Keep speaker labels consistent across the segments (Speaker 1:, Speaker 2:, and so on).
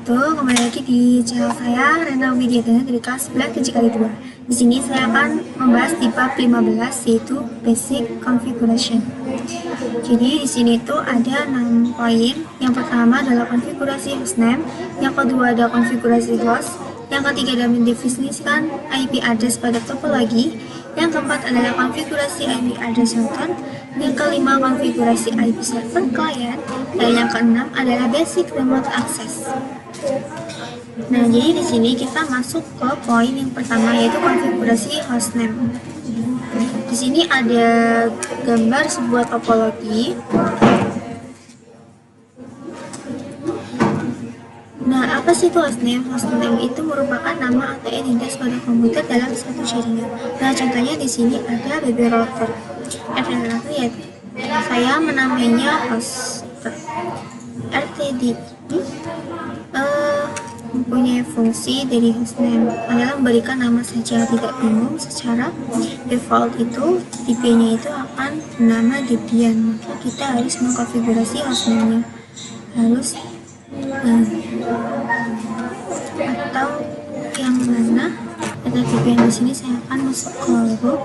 Speaker 1: wabarakatuh. Kembali lagi di channel saya, Rena Widiadana dari kelas 11 7x2. Di sini saya akan membahas di bab 15 yaitu Basic Configuration. Jadi di sini tuh ada 6 poin. Yang pertama adalah konfigurasi hostname, yang kedua ada konfigurasi host, yang ketiga adalah mendefinisikan IP address pada topologi, yang keempat adalah konfigurasi IP address router, yang kelima konfigurasi IP server client, dan yang keenam adalah basic remote access. Nah, jadi di sini kita masuk ke poin yang pertama yaitu konfigurasi hostname. Di sini ada gambar sebuah topologi. Nah, apa sih itu hostname? Hostname itu merupakan nama atau identitas pada komputer dalam satu jaringan. Nah, contohnya di sini ada BB router. BB router ya, saya menamainya host. RTD ini mempunyai fungsi dari hostname adalah memberikan nama saja, tidak bingung. Secara default itu DB-nya itu akan bernama Debian, maka kita harus mengkonfigurasi hostname-nya harus atau yang mana ada Debian. Di sini saya akan masuk ke root.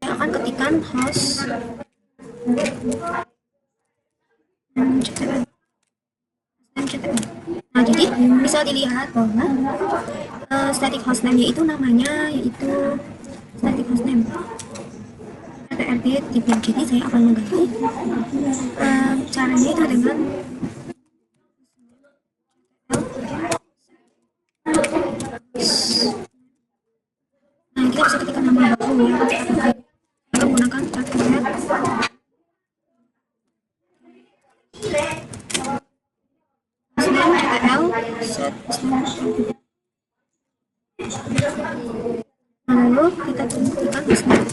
Speaker 1: Saya akan ketikkan host Nah, jadi bisa dilihat bahwa static hostname itu namanya yaitu static hostname RTRD Debian. Jadi saya akan mengganti caranya itu dengan nah, kita bisa ketikkan nama baru ya, menggunakan catatan lalu kita tentukan hostname.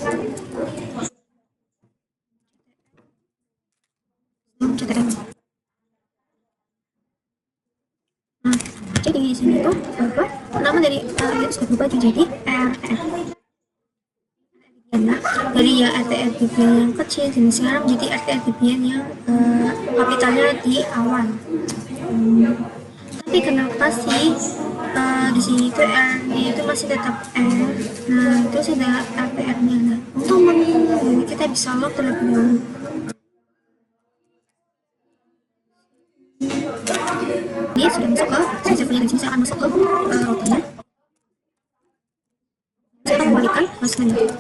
Speaker 1: Nah, jadi di sini tuh bahwa nama dari sudah berubah jadi RTF. Dari ya RTF Debian yang kecil dan sekarang menjadi RTF Debian yang kapitalnya di awal. Tapi kenapa sih di sini tuh R-nya itu masih tetap R? Nah, itu sudah RPR-nya. Nah, untuk menunggu kita bisa log terlebih dahulu. Ini sudah masuk ke saya punya di sini. Saya akan masuk ke routernya. Saya akan kembalikan hostname.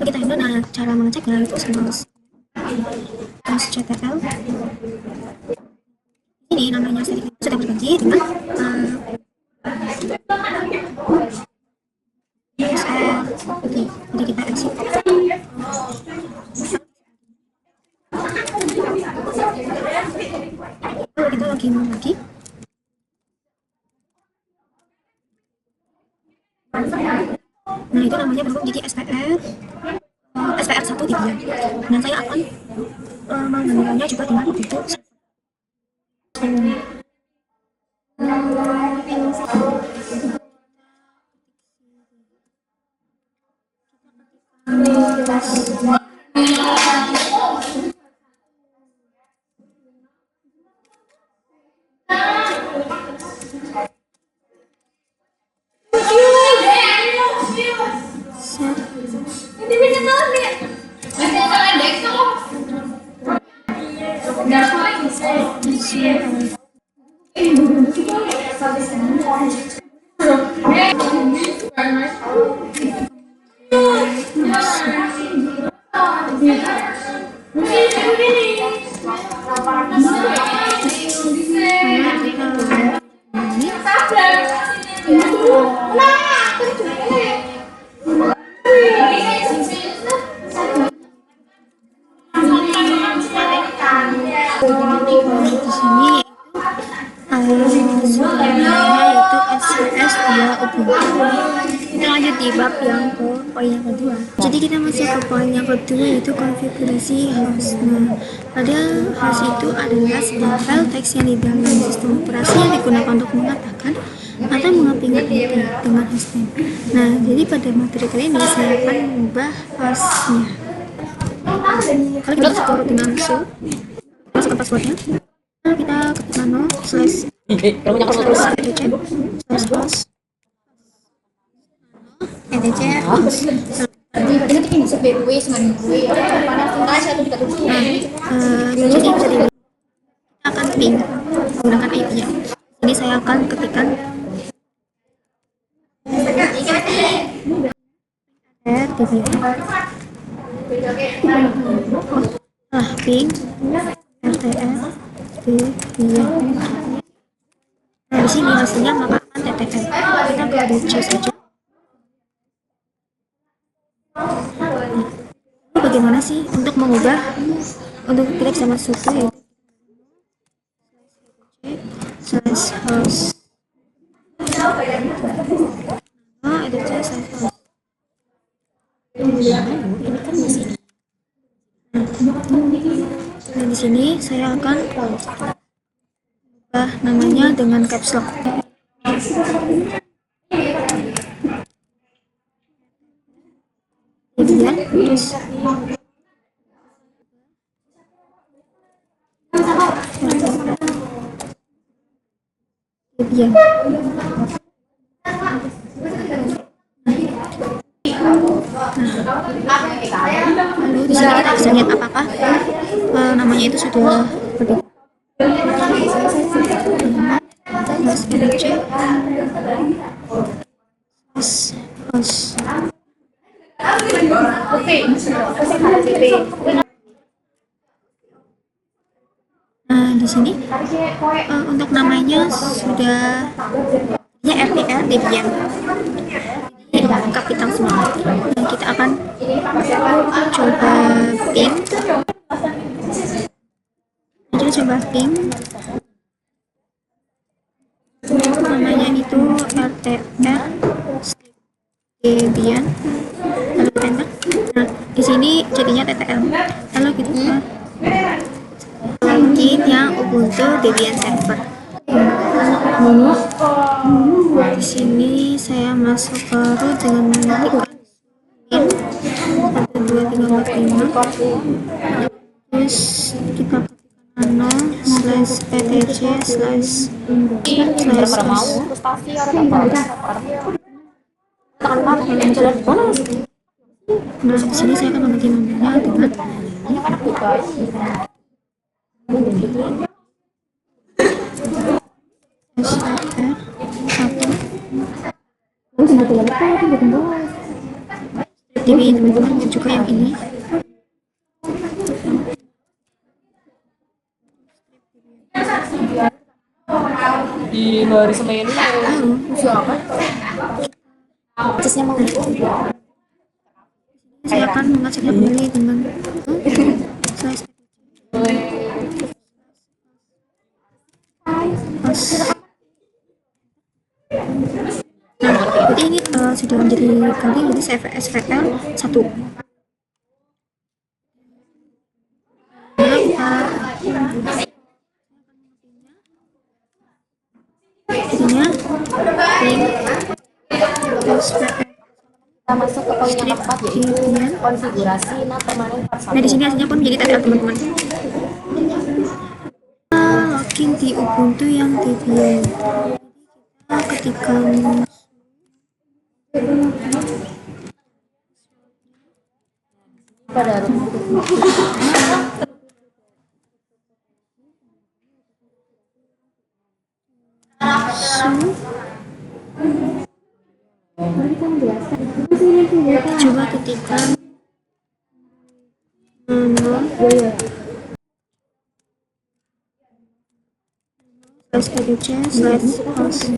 Speaker 1: Kita ini nah cara mengeceknya itu terus CTL. Ini namanya sudah berganti dengan jadi kita exit. Lalu kita login lagi. Nah, itu namanya berubah menjadi SPR1 Debian. Dan saya akan menggunakannya juga dengan itu. Di sini yaitu SCS 2 UBD. Kita lanjut di bab yang ke poin yang kedua. Jadi kita masuk ke poin yang kedua, yaitu konfigurasi host. Nah, pada host itu adalah sebuah file teks yang di dalam sistem operasi yang digunakan untuk mengatakan atau mengaplikasi dengan hostname. Nah, jadi pada materi kali ini saya akan mengubah hostnya. Kalau kita masuk ke dengan show, masukkan passwordnya. Nah, kita ketik nano slash host etc host. Jadi bisa kita akan ping menggunakan IP-nya. Ini saya akan ketikkan ping rtf debian. Nah, di sini hasilnya maka akan ttl. Kita ke DC saja. Bagaimana sih untuk mengubah, untuk kita bisa masuk ke slash host. Nah, di sini saya akan ubah namanya dengan caps lock. Kemudian terus Debian. Lalu di sini kita bisa lihat apakah namanya itu sudah berbeda. Nah, di sini untuk namanya sudah RTL Debian. Jadi lengkap kita semua. Nah, kita akan coba ping. Kita coba ping. Namanya itu RTL Debian. Lalu enter. Nah, di sini jadinya TTL. Lalu kita login yang Ubuntu Debian server. Di sini saya masuk ke root dengan mengetik in 12345. Terus kita ketikkan nano slash etc slash host. Nah, di sini saya akan mengganti namanya dengan jadi teman-teman juga yang ini.
Speaker 2: Di hari Senin ini siapa? Aksesnya mau
Speaker 1: saya akan mengeceknya kembali dengan slash nah, jadi ini sudah menjadi kali jadi SVL 1. Jadinya
Speaker 2: kita masuk ke poin yang keempat, yaitu konfigurasi permanen part 1.
Speaker 1: Nah, di sini hasilnya pun menjadi TTL, teman-teman. Login di Ubuntu yang Debian. Kita ketikkan
Speaker 2: pada
Speaker 1: coba ketikkan host.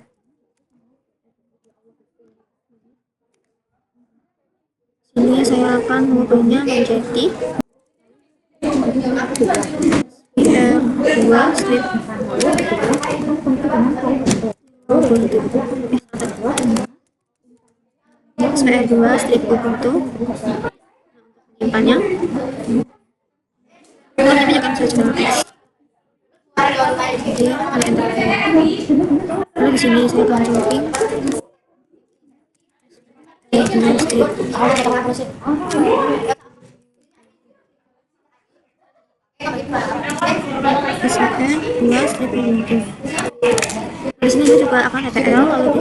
Speaker 1: Sini saya akan mengubahnya menjadi PR2 strip Ubuntu. SPR2 strip Ubuntu. Menyimpannya menyekan saja dengan X. Jadi kalian enter. Lalu di sini saya akan copy strip SPR2 strip Ubuntu. Di sini saya juga akan TTL, lalu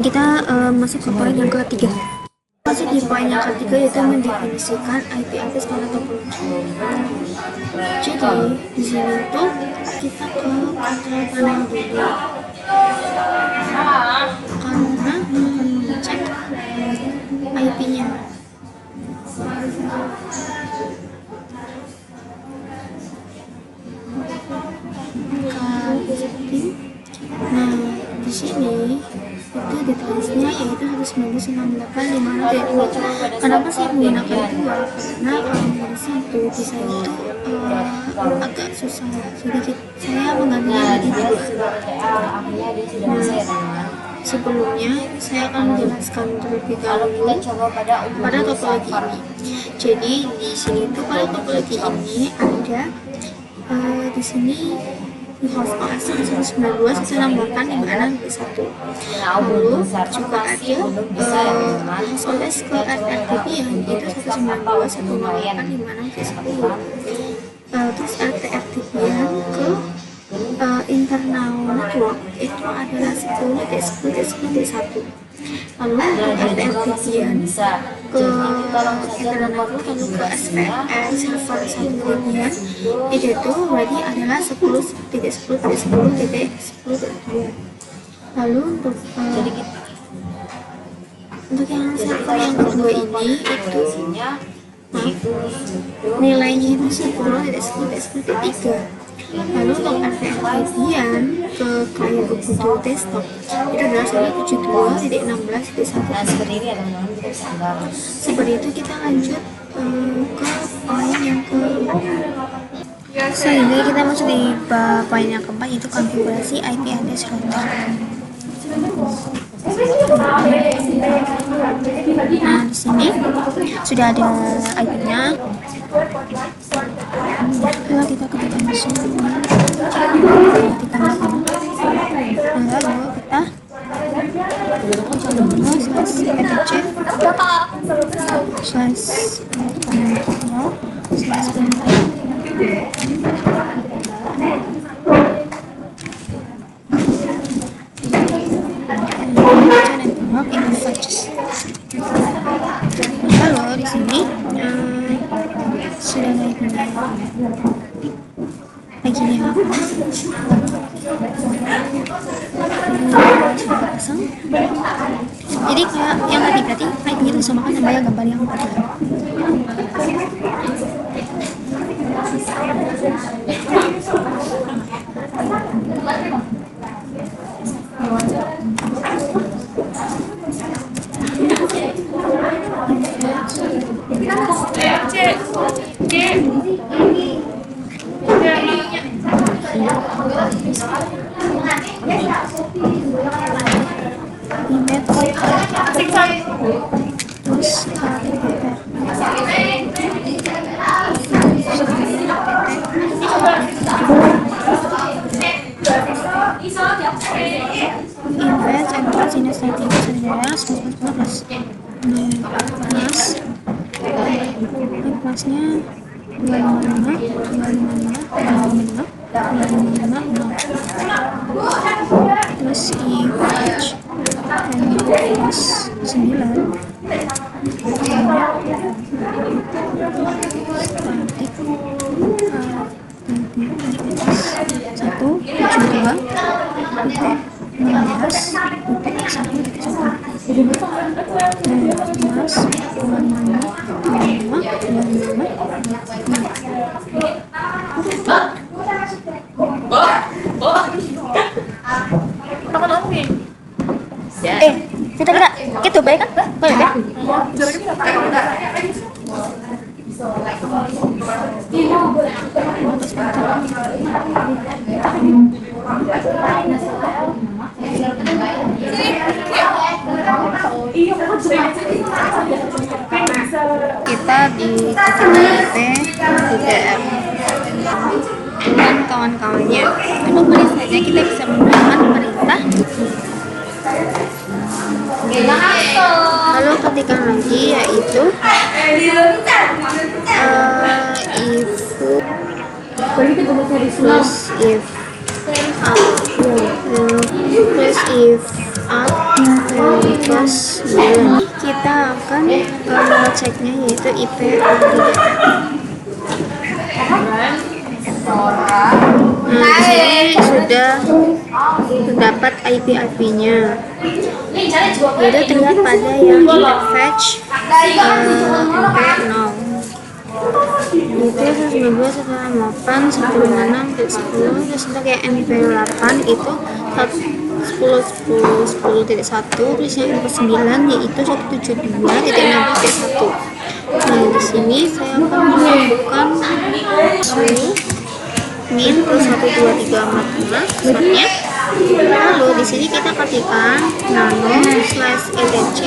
Speaker 1: kita masuk ke poin yang ketiga. Masuk di poin yang ketiga yaitu mendefinisikan IP address karena topologi. Jadi di sini tuh kita ke control panel dulu karena mengecek IP-nya. Nah, di sini itu detailnya yaitu 192.168.5.2. Kenapa saya menggunakan 2? Karena kalau dari 1 bisa itu agak susah, jadi saya menggantinya di 2. Nah, sebelumnya saya akan menjelaskan terlebih dahulu pada topologi ini. Jadi di sini tuh pada topologi ini ada di sini di host OS 192.168.5.1. Lalu juga ada host OS ke RTRDP yang itu 192.168.5.10. Terus RTRDP yang ke internal network itu adalah 10.10.10.1. Lalu RTRDP yang ke internal network lalu ke SPR server 1 itu berarti adalah 10.10.10.10.2. Lalu untuk yang server yang kedua ini itu nilainya itu 10.10.10.3. Lalu untuk RTRDP-an ke klien Ubuntu desktop itu adalah 172.16.1. Seperti itu kita lanjut ke poin yang ke sehingga kita masuk di poin yang keempat yaitu konfigurasi IP address router. Nah, di sini sudah ada IP-nya. Lalu kita ketika masuk kita lalu kalau di sini sudah ada ikutan baginya apa pasang. Jadi kayak yang tadi berarti IP-nya itu disamakan sama yang gambar yang tadi. Kelasnya 255 terus IH dan kelas 9 kita gitu baik kan? Boleh kan? IP, DDR dan kawan-kawannya. Untuk kali saja kita bisa menggunakan perintah. Lalu ketikkan lagi yaitu if if plus 9. Kita akan ceknya yaitu IP di sini sudah terdapat IP-nya. Itu terlihat pada yang index fetch MP0. Itu 192.168 156 10. Terus untuk yang MP8 itu 10.10.10.1 plus yang MP9 yaitu 172.16.1. Nah, di sini saya akan menunjukkan min plus 1 2 3 4 5 slotnya. Lalu di sini kita ketikkan nano slash etc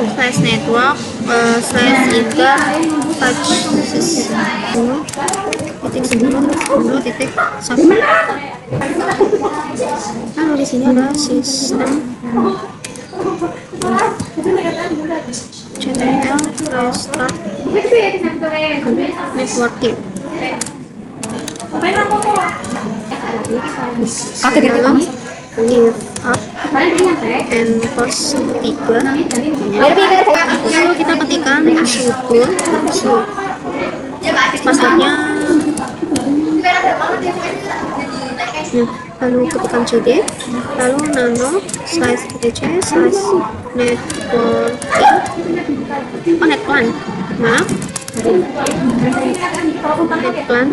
Speaker 1: slash network slash inter touch titik 1. Lalu di sini ada sistem channel restart networking. If up and post 3. Lalu kita ketikkan syukur passwordnya. Lalu ketikkan cd, lalu nano slash etc slash networking netplan. Maaf, netplan.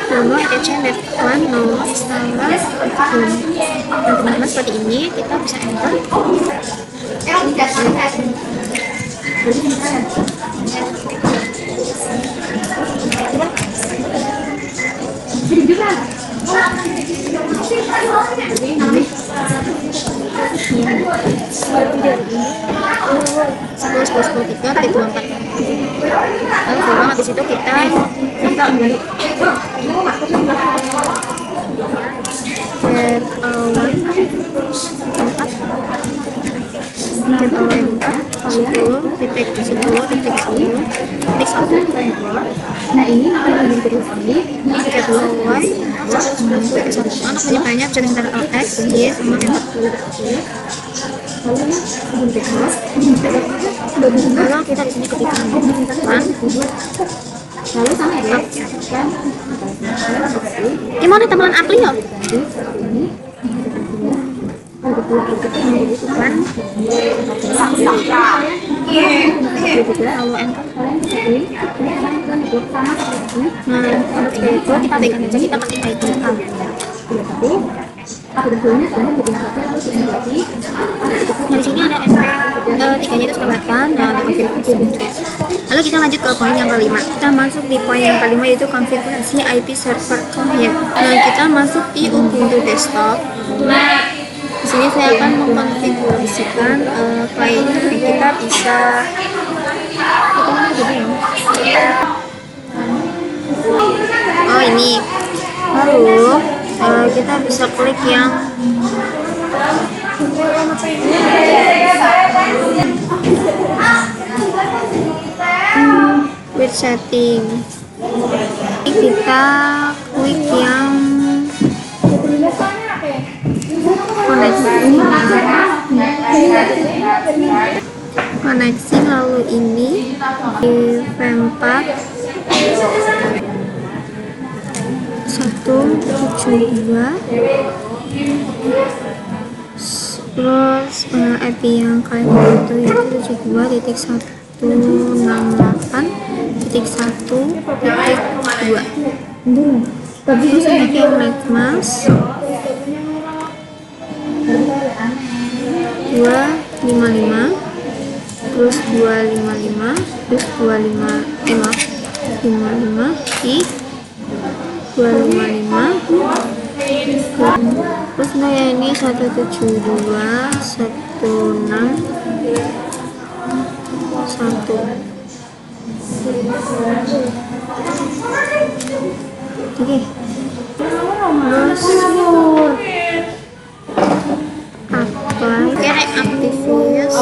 Speaker 1: Nama etc netplan no installer teman-teman. Seperti ini kita bisa enter. Lalu habis itu kita nah ini banyak jadi sebentar LX Y sama lalu kita di sini ketikkan lalu sama ya ini mau tampilan apply ya kita pegang aja, kita pakai kayak gini. Nah, di sini ada SP 3-nya itu kelihatan. Lalu kita lanjut ke poin yang kelima. Kita masuk di poin yang kelima yaitu konfigurasi IP server client. Nah, kita masuk di Ubuntu desktop. Di sini saya akan mengkonfigurasikan client. Kita bisa ini. Lalu kita bisa klik yang with setting. Kita klik yang koneksi lalu ini di V4 172 terus IP yang kalian butuh yaitu 72.168.1.2. Terus ini yang netmask 255 terus 255 terus 55 i 255 terus nah ya ini 172 16 1 oke. Terus apply reactivius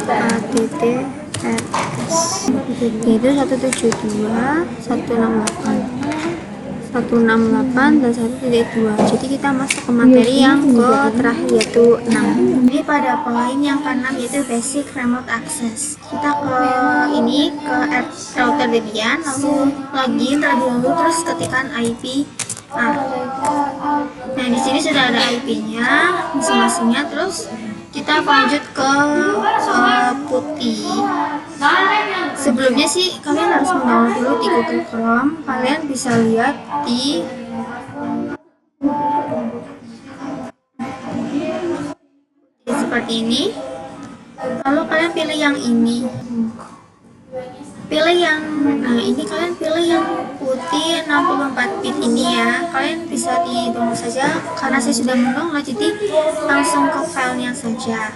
Speaker 1: ATTRS yaitu 172 168 dan 1.2. Jadi kita masuk ke materi yang ke terakhir yaitu 6. Ini pada poin yang ke-6 yaitu basic remote access. Kita ke ini ke router Debian, lalu login terlebih dahulu, terus ketikkan IP. Nah di sini sudah ada IP-nya masing-masingnya. Terus kita lanjut ke putih. Sebelumnya sih kalian harus mendownload dulu di Google Chrome. Kalian bisa lihat di seperti ini. Lalu kalian pilih yang ini. Nah ini kalian pilih yang putih 64 bit ini ya. Kalian bisa di download saja karena saya sudah mendownload, jadi langsung ke filenya saja.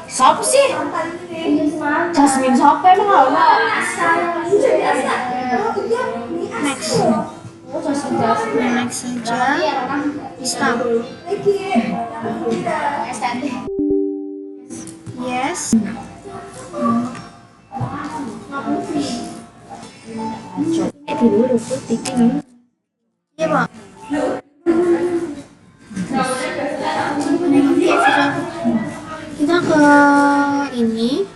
Speaker 2: Siapa sih? Jasmine siapa emang?
Speaker 1: Next saja. Stop. Yes. Iya Pak. Kita ke ini.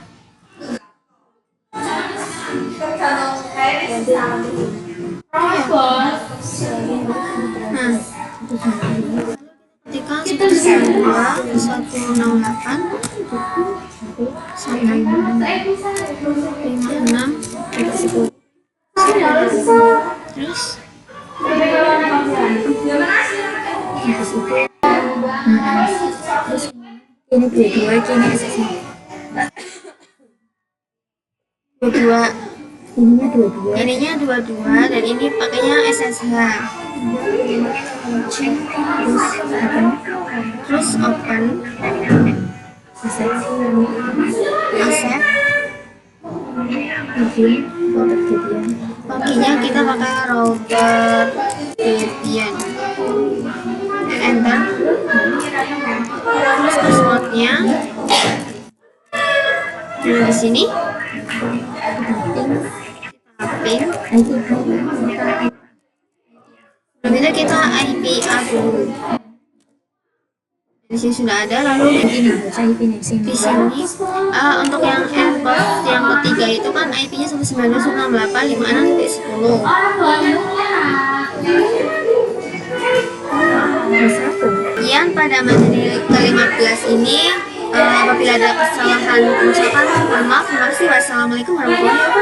Speaker 1: Nah, ketika 168 156 terus ini 22 kini SSH 22 ininya 22 dan ini pakainya SSH. Terus open accept login kita pakai router Debian, enter. Terus passwordnya di sini pin. Selanjutnya kita IPA dulu. Di sini sudah ada. Lalu di sini untuk yang airport yang ketiga itu kan IP-nya 192.168.56.10. Kemudian pada materi ke-15 ini apabila ada kesalahan pengucapan, mohon maaf. Terima kasih. Wassalamualaikum warahmatullahi wabarakatuh.